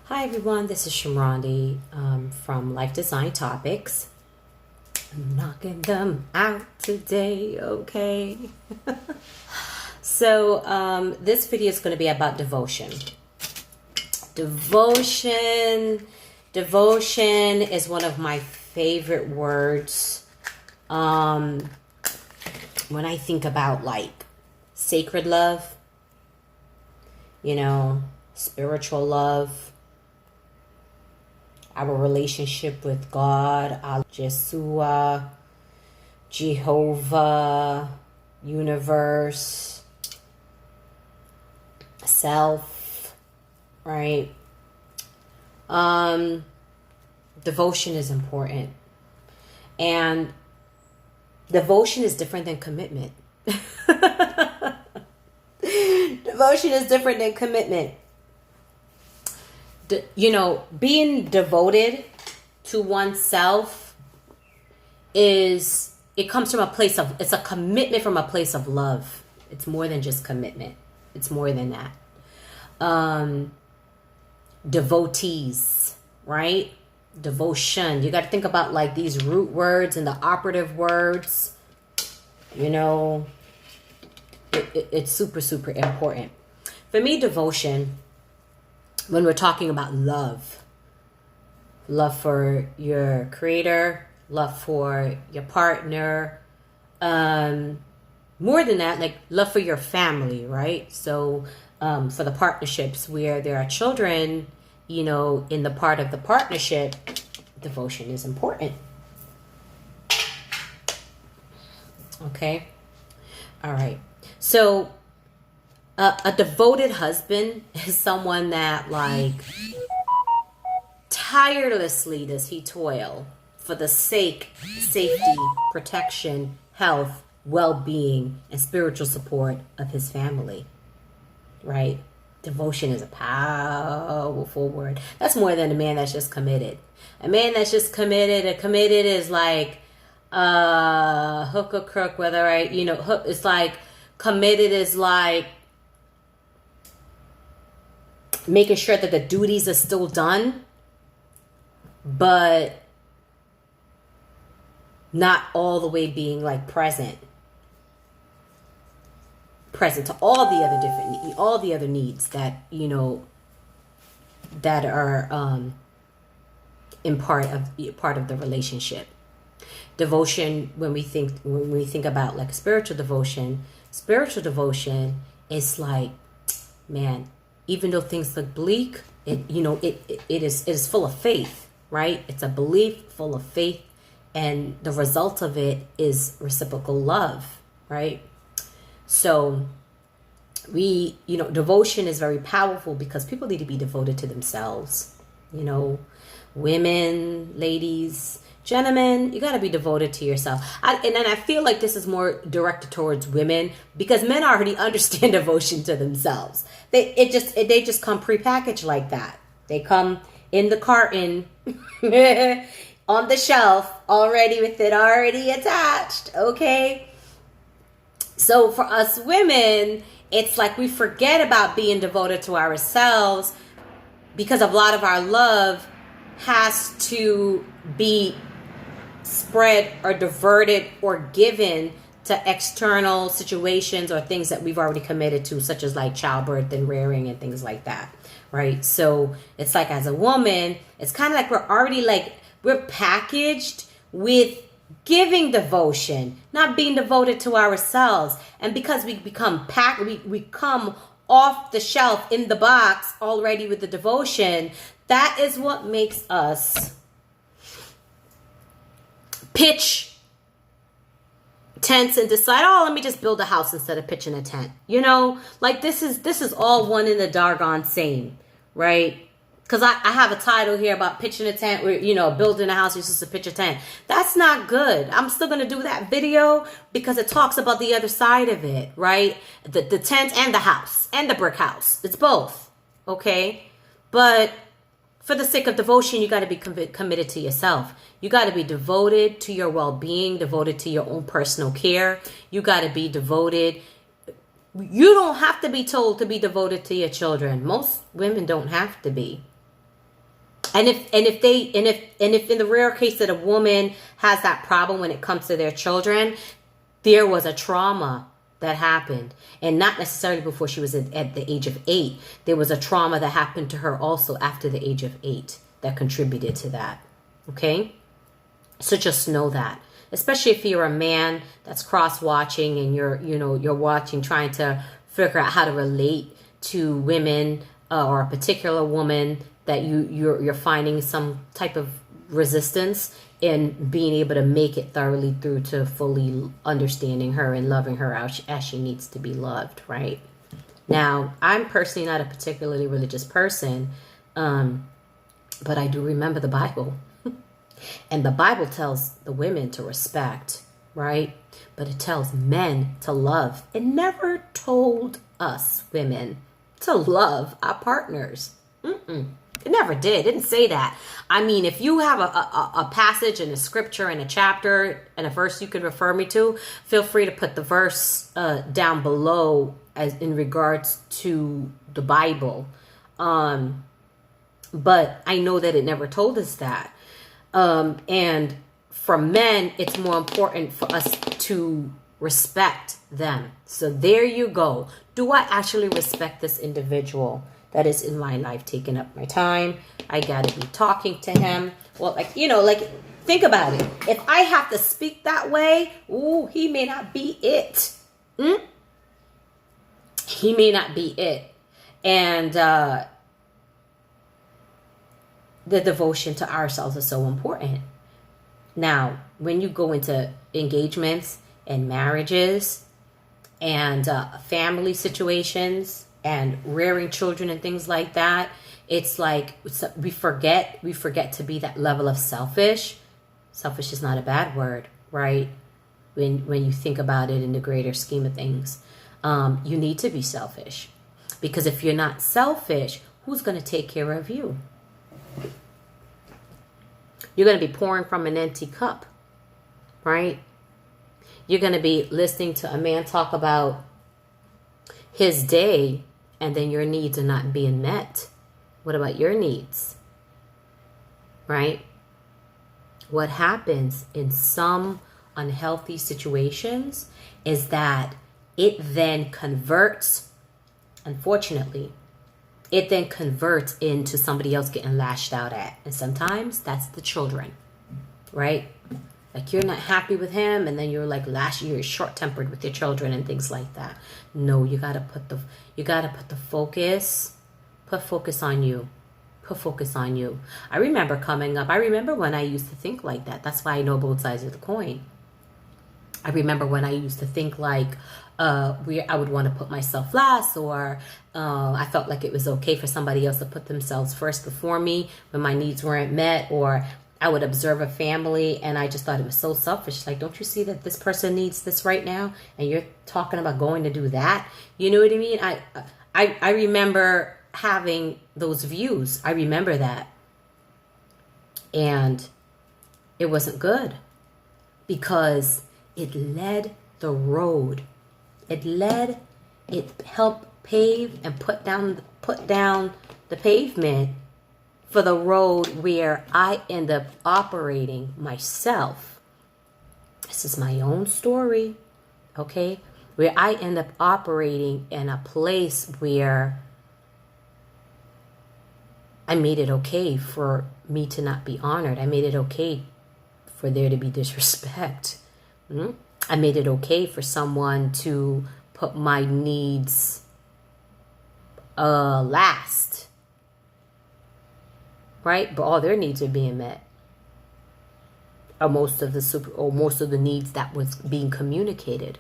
Hi everyone, this is Shamrondi from Life Design Topics. I'm knocking them out today, okay? So this video is going to be about devotion. Devotion is one of my favorite words. When I think about like sacred love, spiritual love, our relationship with God, Yeshua, Jehovah, universe, self, right? Devotion is important. And devotion is different than commitment. Devotion is different than commitment. Being devoted to oneself comes from it's a commitment from a place of love. It's more than just commitment. It's more than that. Devotees, right? Devotion. You got to think about like these root words and the operative words. It's super, super important. For me, devotion, when we're talking about love for your creator, love for your partner, more than that, like love for your family, right? So for the partnerships where there are children, in the part of the partnership, devotion is important. Okay. All right. So a devoted husband is someone that like tirelessly does he toil for the safety, protection, health, well-being, and spiritual support of his family, right? Devotion is a powerful word. That's more than a man that's just committed. A man that's just committed is like hook or crook, whether it's like committed is like making sure that the duties are still done, but not all the way being like present to all the other needs that that are in part of the relationship. Devotion, when we think about like spiritual devotion is like, man, even though things look bleak, it is full of faith, right? It's a belief full of faith, and the result of it is reciprocal love, right? So devotion is very powerful because people need to be devoted to themselves. Women, ladies, gentlemen, you got to be devoted to yourself. And I feel like this is more directed towards women because men already understand devotion to themselves. They just come prepackaged like that. They come in the carton on the shelf already with it already attached. Okay. So for us women, it's like we forget about being devoted to ourselves because a lot of our love has to be spread or diverted or given to external situations or things that we've already committed to, such as like childbirth and rearing and things like that, right? So it's like as a woman, it's kind of like we're packaged with giving devotion, not being devoted to ourselves. And because we become we come off the shelf in the box already with the devotion, that is what makes us pitch tents and decide, let me just build a house instead of pitching a tent. Like this is all one in the doggone same, right? Because I have a title here about pitching a tent, where, building a house, you're supposed to pitch a tent. That's not good. I'm still going to do that video because it talks about the other side of it, right? The tent and the house and the brick house. It's both, okay? But for the sake of devotion, you got to be committed to yourself. You got to be devoted to your well-being, devoted to your own personal care. You got to be devoted. You don't have to be told to be devoted to your children. Most women don't have to be. And if in the rare case that a woman has that problem when it comes to their children, there was a trauma that happened, and not necessarily before she was at the age of 8. There was a trauma that happened to her also after the age of 8 that contributed to that. Okay, so just know that, especially if you're a man that's cross-watching and you're watching, trying to figure out how to relate to women or a particular woman that you're finding some type of resistance in being able to make it thoroughly through to fully understanding her and loving her as she needs to be loved, right? Now, I'm personally not a particularly religious person, but I do remember the Bible. And the Bible tells the women to respect, right? But it tells men to love. It never told us women to love our partners. It never did. It didn't say that. I mean, if you have a passage and a scripture and a chapter and a verse you can refer me to, feel free to put the verse down below as in regards to the Bible. But I know that it never told us that. And for men, it's more important for us to respect them. So there you go. Do I actually respect this individual that is in my life, taking up my time? I gotta be talking to him. Well, think about it. If I have to speak that way, he may not be it. He may not be it. And the devotion to ourselves is so important. Now, when you go into engagements and marriages and family situations and rearing children and things like that, it's like we forget to be that level of selfish. Selfish is not a bad word, right? When you think about it in the greater scheme of things, you need to be selfish, because if you're not selfish, who's going to take care of you? You're going to be pouring from an empty cup, right? You're going to be listening to a man talk about his day, and then your needs are not being met. What about your needs? Right? What happens in some unhealthy situations is that it then converts, unfortunately, it then converts into somebody else getting lashed out at. And sometimes that's the children, right? Like you're not happy with him, and then you're like you're short-tempered with your children and things like that. No, you gotta put the focus. Put focus on you. Put focus on you. I remember coming up. I remember when I used to think like that. That's why I know both sides of the coin. I remember when I used to think like I would want to put myself last, or I felt like it was okay for somebody else to put themselves first before me when my needs weren't met, or I would observe a family and I just thought it was so selfish. Like, don't you see that this person needs this right now? And you're talking about going to do that? You know what I mean? I remember having those views. I remember that. And it wasn't good, because it led the road. It helped pave and put down the pavement for the road where I end up operating myself. This is my own story, okay? Where I end up operating in a place where I made it okay for me to not be honored. I made it okay for there to be disrespect. I made it okay for someone to put my needs last. Right? But all their needs are being met. Or most of the needs that was being communicated.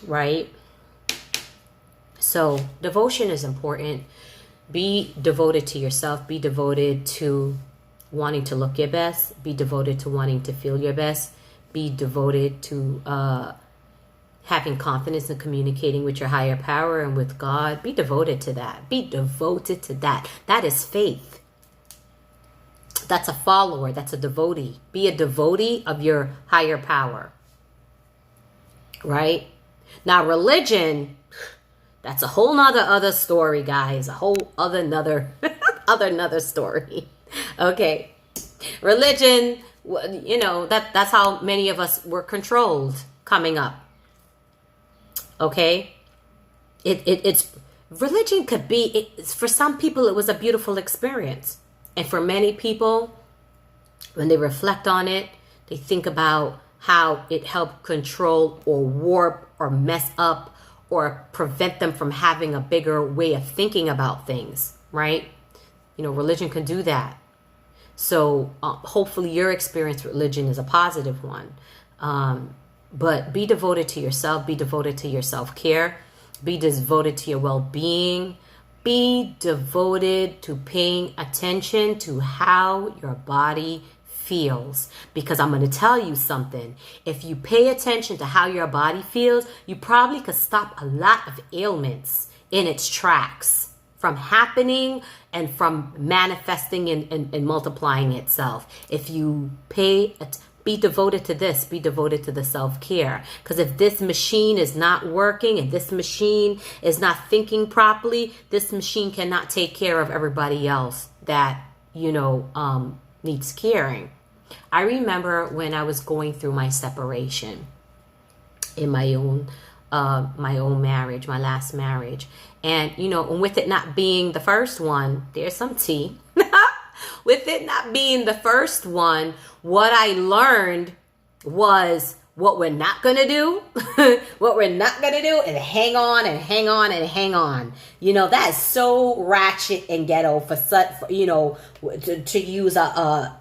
Right? So devotion is important. Be devoted to yourself. Be devoted to wanting to look your best. Be devoted to wanting to feel your best. Be devoted to having confidence in communicating with your higher power and with God. Be devoted to that. Be devoted to that. That is faith. That's a follower. That's a devotee. Be a devotee of your higher power. Right? Now, religion, That's a whole nother other story, guys. A whole other another another story. Okay. Religion, you know, that's how many of us were controlled coming up. Okay? It's religion could be, for some people it was a beautiful experience. And for many people, when they reflect on it, they think about how it helped control or warp or mess up or prevent them from having a bigger way of thinking about things, right? You know, religion can do that. So hopefully your experience with religion is a positive one. But be devoted to yourself. Be devoted to your self-care. Be devoted to your well-being. Be devoted to paying attention to how your body feels. Because I'm going to tell you something. If you pay attention to how your body feels, you probably could stop a lot of ailments in its tracks from happening and from manifesting and multiplying itself. If you be devoted to this, be devoted to the self-care. Because if this machine is not working and this machine is not thinking properly, this machine cannot take care of everybody else that, you know, needs caring. I remember when I was going through my separation in my own marriage, my last marriage. And, you know, with it not being the first one, there's some tea. With it not being the first one, what I learned was what we're not going to do. What we're not going to do is hang on and hang on and hang on. You know, that is so ratchet and ghetto for such, you know, to use a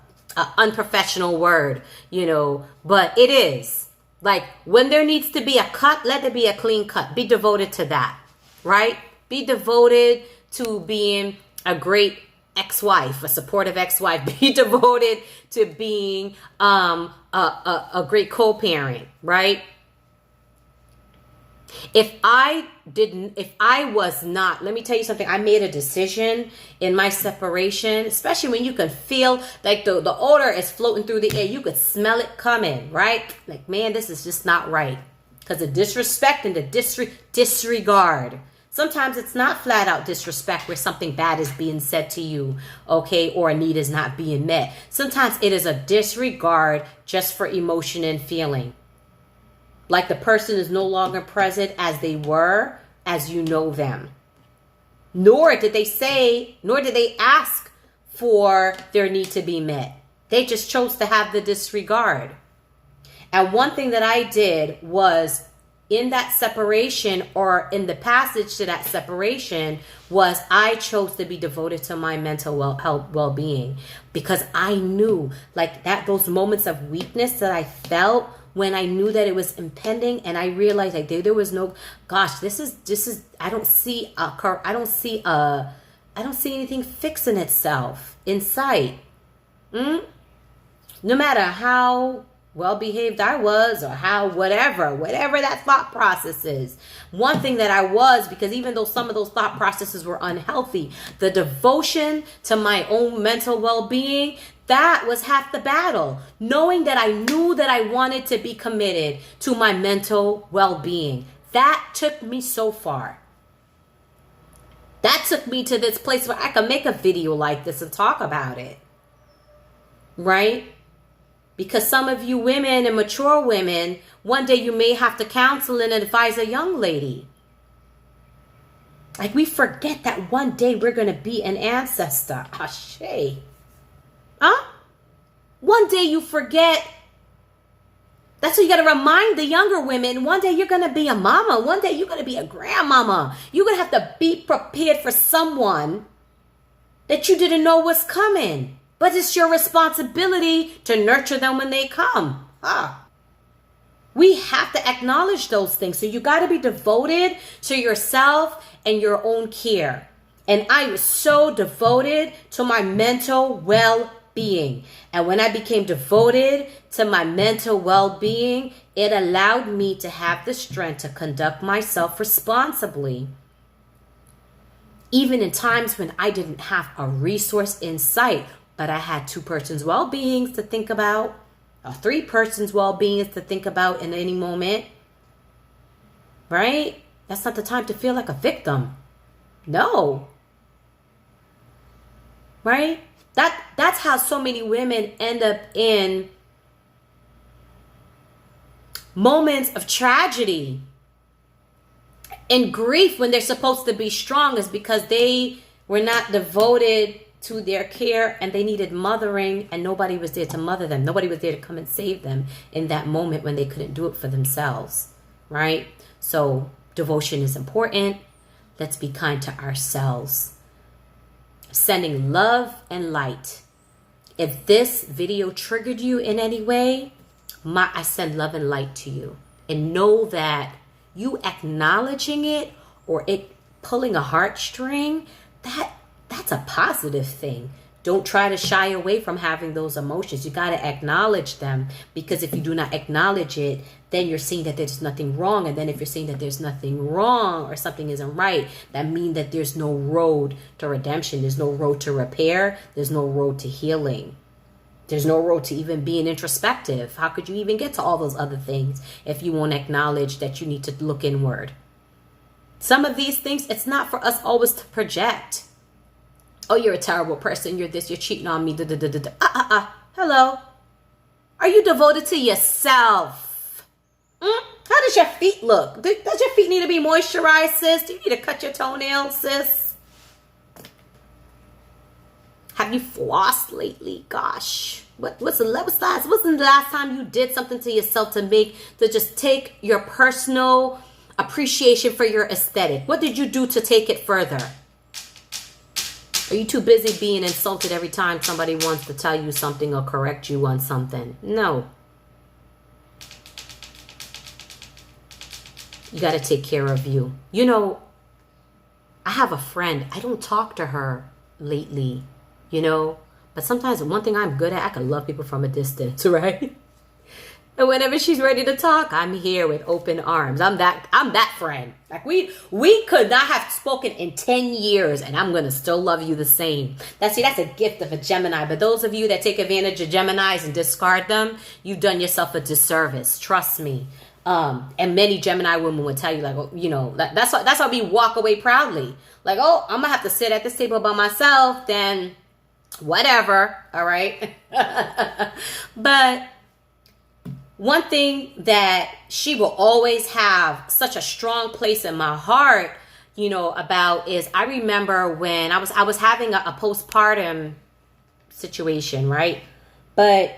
unprofessional word, you know, but it is. Like, when there needs to be a cut, let there be a clean cut. Be devoted to that, right? Be devoted to being a great ex-wife, a supportive ex-wife. Be devoted to being a great co-parent, right? If I was not, let me tell you something, I made a decision in my separation, especially when you can feel like the odor is floating through the air. You could smell it coming, right? Like, man, this is just not right. Because the disrespect and the disregard. Sometimes it's not flat out disrespect where something bad is being said to you, okay, or a need is not being met. Sometimes it is a disregard just for emotion and feeling. Like the person is no longer present as they were, as you know them. Nor did they ask for their need to be met. They just chose to have the disregard. And one thing that I did was, in that separation, or in the passage to that separation, was I chose to be devoted to my mental well-being, because I knew, like, that those moments of weakness that I felt when I knew that it was impending, and I realized like there was no, gosh, this is I don't see anything fixing itself in sight. No matter how well behaved I was, or how whatever that thought process is. One thing that I was, because even though some of those thought processes were unhealthy, the devotion to my own mental well-being, that was half the battle. Knowing that I knew that I wanted to be committed to my mental well-being. That took me so far. That took me to this place where I could make a video like this and talk about it. Right? Because some of you women and mature women, one day you may have to counsel and advise a young lady. Like, we forget that one day we're going to be an ancestor. Ashe. Huh? One day you forget. That's what you got to remind the younger women. One day you're going to be a mama. One day you're going to be a grandmama. You're going to have to be prepared for someone that you didn't know was coming. But it's your responsibility to nurture them when they come. We have to acknowledge those things. So you got to be devoted to yourself and your own care. And I was so devoted to my mental well-being. And when I became devoted to my mental well-being, it allowed me to have the strength to conduct myself responsibly. Even in times when I didn't have a resource in sight, but I had two persons' well-beings to think about, or three persons' well-beings to think about in any moment, right? That's not the time to feel like a victim. No. Right? That's how so many women end up in moments of tragedy and grief when they're supposed to be strong, is because they were not devoted to their care and they needed mothering, and nobody was there to mother them. Nobody was there to come and save them in that moment when they couldn't do it for themselves, right? So devotion is important. Let's be kind to ourselves. Sending love and light. If this video triggered you in any way, I send love and light to you. And know that you acknowledging it or it pulling a heartstring, that's a positive thing. Don't try to shy away from having those emotions. You got to acknowledge them, because if you do not acknowledge it, then you're seeing that there's nothing wrong. And then if you're seeing that there's nothing wrong or something isn't right, that means that there's no road to redemption. There's no road to repair. There's no road to healing. There's no road to even being introspective. How could you even get to all those other things if you won't acknowledge that you need to look inward? Some of these things, it's not for us always to project. Oh, you're a terrible person. You're this. You're cheating on me. Hello. Are you devoted to yourself? How does your feet look? Does your feet need to be moisturized, sis? Do you need to cut your toenails, sis? Have you flossed lately? Gosh. What's the last time you did something to yourself to just take your personal appreciation for your aesthetic? What did you do to take it further? Are you too busy being insulted every time somebody wants to tell you something or correct you on something? No. You got to take care of you. You know, I have a friend. I don't talk to her lately, you know. But sometimes one thing I'm good at, I can love people from a distance, right? And whenever she's ready to talk, I'm here with open arms. I'm that friend. Like we could not have spoken in 10 years and I'm going to still love you the same. That's a gift of a Gemini. But those of you that take advantage of Geminis and discard them, you've done yourself a disservice. Trust me. And many Gemini women would tell you, like, you know, that's why we walk away proudly. Like, oh, I'm going to have to sit at this table by myself, then whatever. All right. But one thing that she will always have such a strong place in my heart, you know, about is, I remember when I was having a postpartum situation, right? But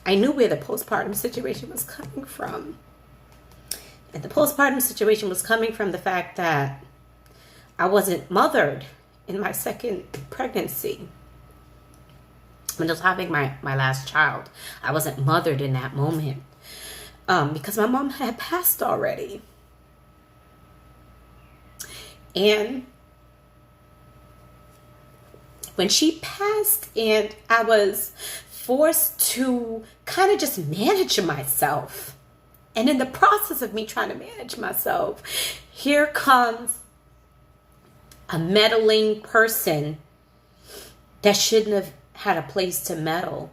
I knew where the postpartum situation was coming from. And the postpartum situation was coming from the fact that I wasn't mothered in my second pregnancy. When I was having my last child, I wasn't mothered in that moment because my mom had passed already. And when she passed and I was forced to kind of just manage myself, and in the process of me trying to manage myself, here comes a meddling person that shouldn't have had a place to meddle.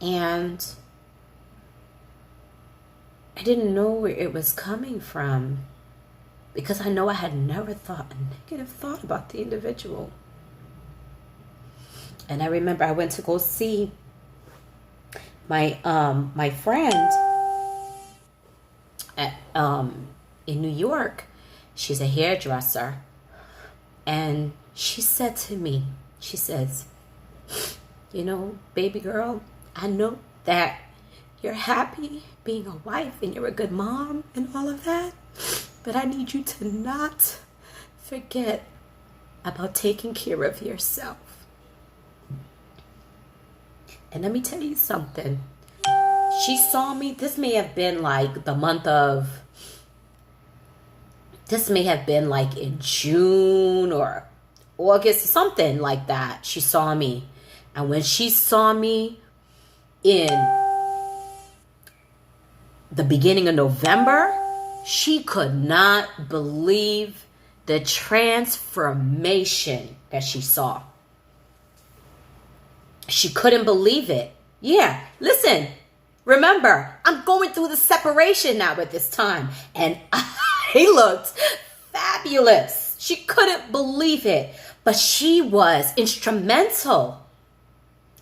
And I didn't know where it was coming from, because I know I had never thought a negative thought about the individual. And I remember I went to go see my friend at in New York. She's a hairdresser. And she said to me, she says, you know, baby girl, I know that you're happy being a wife and you're a good mom and all of that, but I need you to not forget about taking care of yourself. And let me tell you something. She saw me, this may have been like in June or August, something like that. She saw me. And when she saw me in the beginning of November, she could not believe the transformation that she saw. She couldn't believe it. Yeah, listen, remember, I'm going through the separation now at this time, and I looked fabulous. She couldn't believe it, but she was instrumental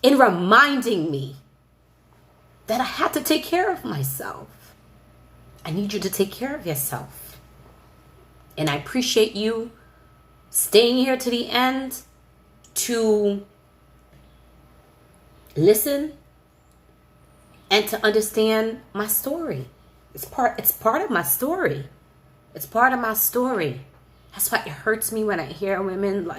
in reminding me that I had to take care of myself. I need you to take care of yourself. And I appreciate you staying here to the end to listen and to understand my story. It's part of my story. It's part of my story. That's why it hurts me when I hear women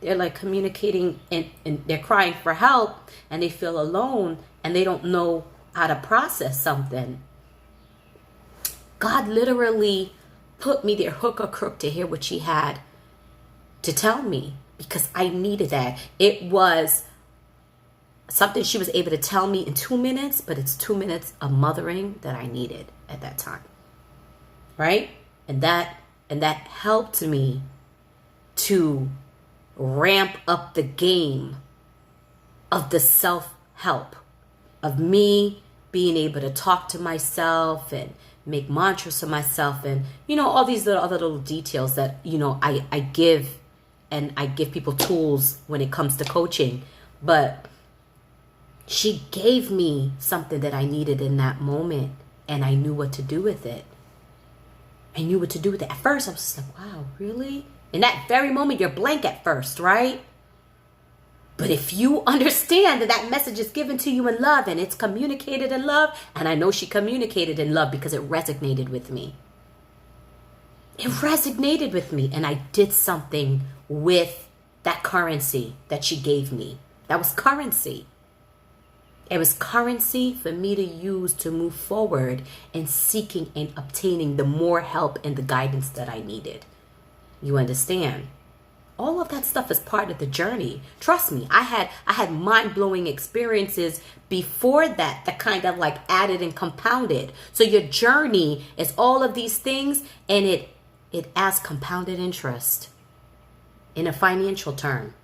they're communicating and they're crying for help and they feel alone and they don't know how to process something. God literally put me there hook or crook to hear what she had to tell me because I needed that. It was something she was able to tell me in 2 minutes, but it's 2 minutes of mothering that I needed at that time. Right? And that helped me to ramp up the game of the self-help, of me being able to talk to myself and make mantras to myself and, all these other little details that, I give, and I give people tools when it comes to coaching. But she gave me something that I needed in that moment, and I knew what to do with it. At first, I was just like, wow, really? In that very moment, you're blank at first, right? But if you understand that message is given to you in love and it's communicated in love, and I know she communicated in love because it resonated with me. It resonated with me, and I did something with that currency that she gave me. That was currency. It was currency for me to use to move forward in seeking and obtaining the more help and the guidance that I needed. You understand? All of that stuff is part of the journey. Trust me, I had mind-blowing experiences before that kind of added and compounded. So your journey is all of these things, and it adds compounded interest in a financial term.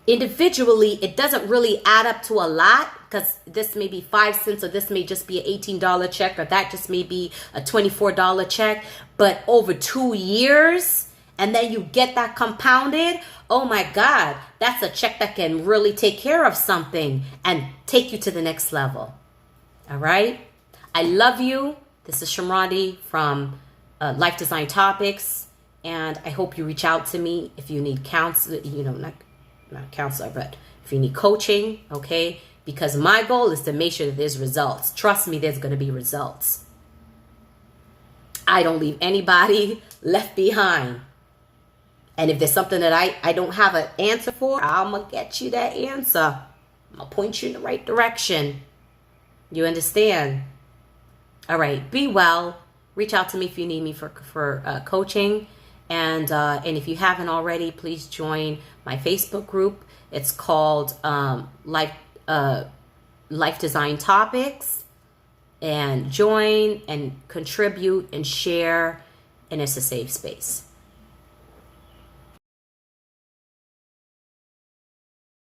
Individually, it doesn't really add up to a lot because this may be 5 cents or this may just be an $18 check or that just may be a $24 check. But over 2 years, and then you get that compounded, oh my God, that's a check that can really take care of something and take you to the next level. All right? I love you. This is Shamrandi from Life Design Topics, and I hope you reach out to me if you need counsel, not counselor, but if you need coaching, okay? Because my goal is to make sure that there's results. Trust me, there's going to be results. I don't leave anybody left behind. And if there's something that I don't have an answer for, I'm going to get you that answer. I'm going to point you in the right direction. You understand? All right, be well. Reach out to me if you need me for coaching. And if you haven't already, please join my Facebook group. It's called Life Design Topics. And join and contribute and share. And it's a safe space.